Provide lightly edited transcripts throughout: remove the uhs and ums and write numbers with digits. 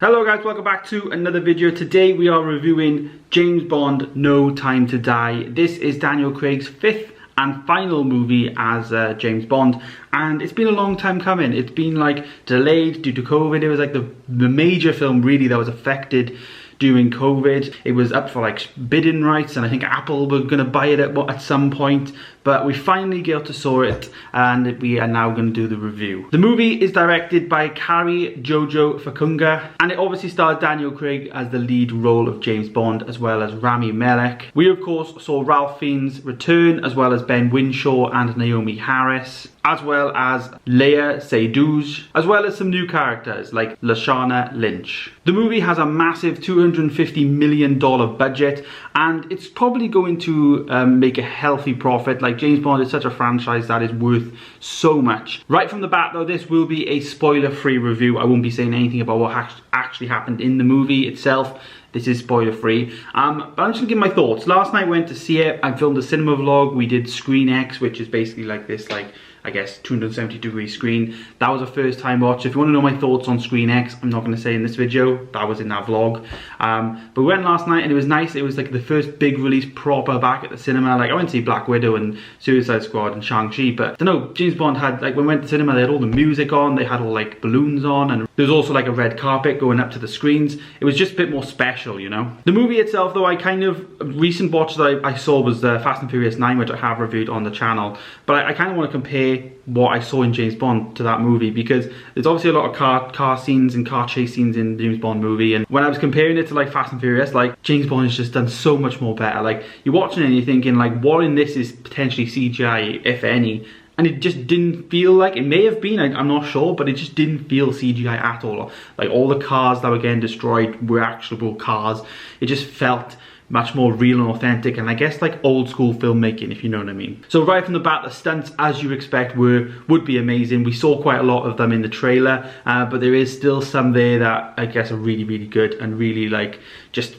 Hello guys, welcome back to another video. Today we are reviewing James Bond No Time to Die. This is Daniel Craig's fifth and final movie as James Bond, and it's been a long time coming. It's been like delayed due to COVID. It was like the major film really that was affected during COVID. It was up for like bidding rights, and I think Apple were going to buy it at some point, but we finally got to saw it, and we are now going to do the review. The movie is directed by Kari Jojo Fakunga, and it obviously stars Daniel Craig as the lead role of James Bond, as well as Rami Malek. We of course saw Ralph Fiennes return, as well as Ben Whishaw and Naomi Harris, as well as Léa Seydoux, as well as some new characters like Lashana Lynch. The movie has a massive $250 million budget, and it's probably going to make a healthy profit. Like, James Bond is such a franchise that is worth so much. Right from the bat though, this will be a spoiler-free review. I won't be saying anything about what actually happened in the movie itself. This is spoiler free, but I'm just gonna give my thoughts. Last night I went to see it. I filmed a cinema vlog. We did Screen X, which is basically like this, like, I guess 270-degree screen. That was a first time watch. If you want to know my thoughts on Screen X, I'm not going to say in this video. That was in that vlog. But we went last night and it was nice. It was like the first big release proper back at the cinema. Like, I went to see Black Widow and Suicide Squad and Shang-Chi, but I don't know, James Bond had, like, when we went to the cinema, they had all the music on, they had all like balloons on, and there was also like a red carpet going up to the screens. It was just a bit more special, you know. The movie itself though, recent watch that I saw was Fast and Furious 9, which I have reviewed on the channel, but I kind of want to compare what I saw in James Bond to that movie, because there's obviously a lot of car scenes and car chase scenes in the James Bond movie, and when I was comparing it to like Fast and Furious, like, James Bond has just done so much more better. Like, you're watching it and you're thinking, like, what in this is potentially CGI, if any? And it just didn't feel like, it may have been, I'm not sure, but it just didn't feel CGI at all. Like, all the cars that were getting destroyed were actual cars. It just felt much more real and authentic, and I guess like old school filmmaking, if you know what I mean. So right from the bat, the stunts, as you expect, would be amazing. We saw quite a lot of them in the trailer, but there is still some there that I guess are really, really good, and really like just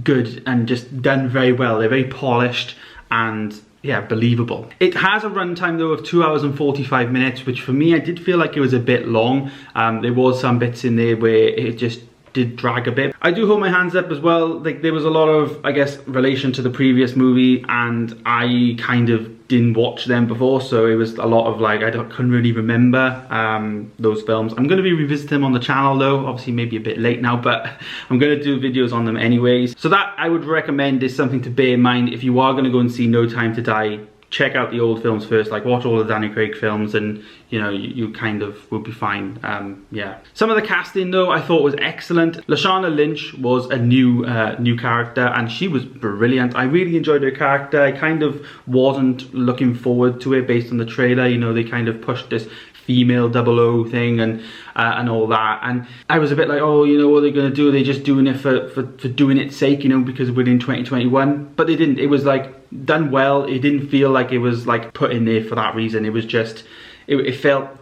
good and just done very well. They're very polished and, yeah, believable. It has a runtime though of 2 hours and 45 minutes, which for me, I did feel like it was a bit long. There was some bits in there where it just did drag a bit. I do hold my hands up as well. Like, there was a lot of, I guess, relation to the previous movie, and I kind of didn't watch them before, so it was a lot of like, couldn't really remember those films. I'm going to be revisiting them on the channel though, obviously maybe a bit late now, but I'm going to do videos on them anyways. So that I would recommend is something to bear in mind if you are going to go and see No Time to Die. Check out the old films first, like watch all the Daniel Craig films, and you know, you kind of will be fine. Yeah. Some of the casting though I thought was excellent. Lashana Lynch was a new character, and she was brilliant. I really enjoyed her character. I kind of wasn't looking forward to it based on the trailer. You know, they kind of pushed this female 00 thing and all that, and I was a bit like, oh, you know, what are they going to do? Are they just doing it for doing its sake, you know, because we're in 2021? But they didn't. It was like done well. It didn't feel like it was like put in there for that reason. It was just, it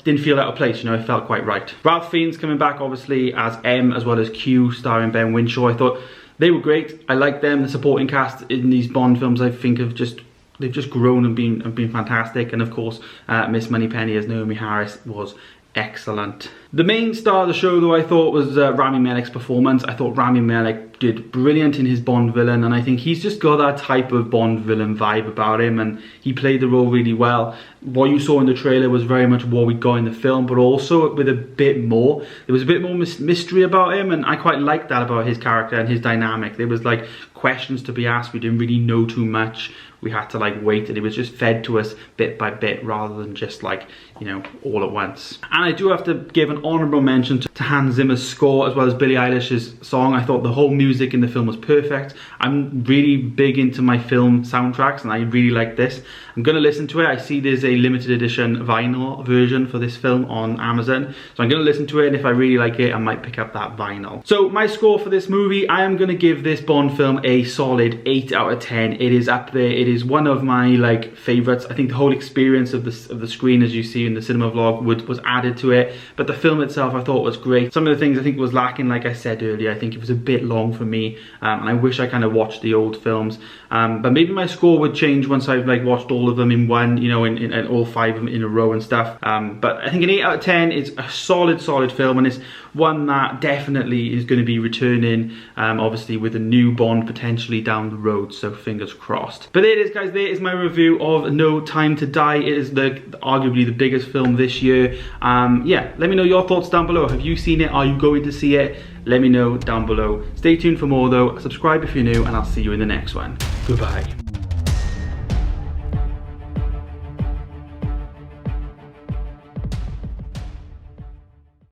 didn't feel out of place, you know. It felt quite right. Ralph Fiennes coming back obviously as M, as well as Q, starring Ben Whishaw. I thought they were great. I like them. The supporting cast in these Bond films, I think, they've just grown and been fantastic. And of course, Miss Moneypenny as Naomi Harris was excellent. The main star of the show though, I thought, was Rami Malek's performance. I thought Rami Malek did brilliant in his Bond villain, and I think he's just got that type of Bond villain vibe about him, and he played the role really well. What you saw in the trailer was very much what we got in the film, but also with a bit more. There was a bit more mystery about him, and I quite liked that about his character and his dynamic. There was like questions to be asked. We didn't really know too much. We had to like wait, and it was just fed to us bit by bit rather than just like, you know, all at once. And I do have to give an honourable mention to Hans Zimmer's score, as well as Billie Eilish's song. I thought the whole music in the film was perfect. I'm really big into my film soundtracks, and I really like this. I'm going to listen to it. I see there's a limited edition vinyl version for this film on Amazon, so I'm going to listen to it, and if I really like it, I might pick up that vinyl. So my score for this movie, I am going to give this Bond film a solid 8 out of 10. It is up there. It is one of my like favorites. I think the whole experience of the screen, as you see in the cinema vlog was added to it. But the film itself I thought was great. Some of the things I think was lacking, like I said earlier, I think it was a bit long for me, and I wish I kind of watched the old films. But maybe my score would change once I've like watched all of them in one, you know, in all 5 of them in a row and stuff. But I think an 8 out of 10 is a solid film, and it's one that definitely is going to be returning, obviously with a new Bond potentially down the road, so fingers crossed. But there it is, guys. There is my review of No Time to Die. It is arguably the biggest film this year. Yeah, let me know your thoughts down below. Have you seen it? Are you going to see it? Let me know down below. Stay tuned for more though. Subscribe if you're new, and I'll see you in the next one. Goodbye.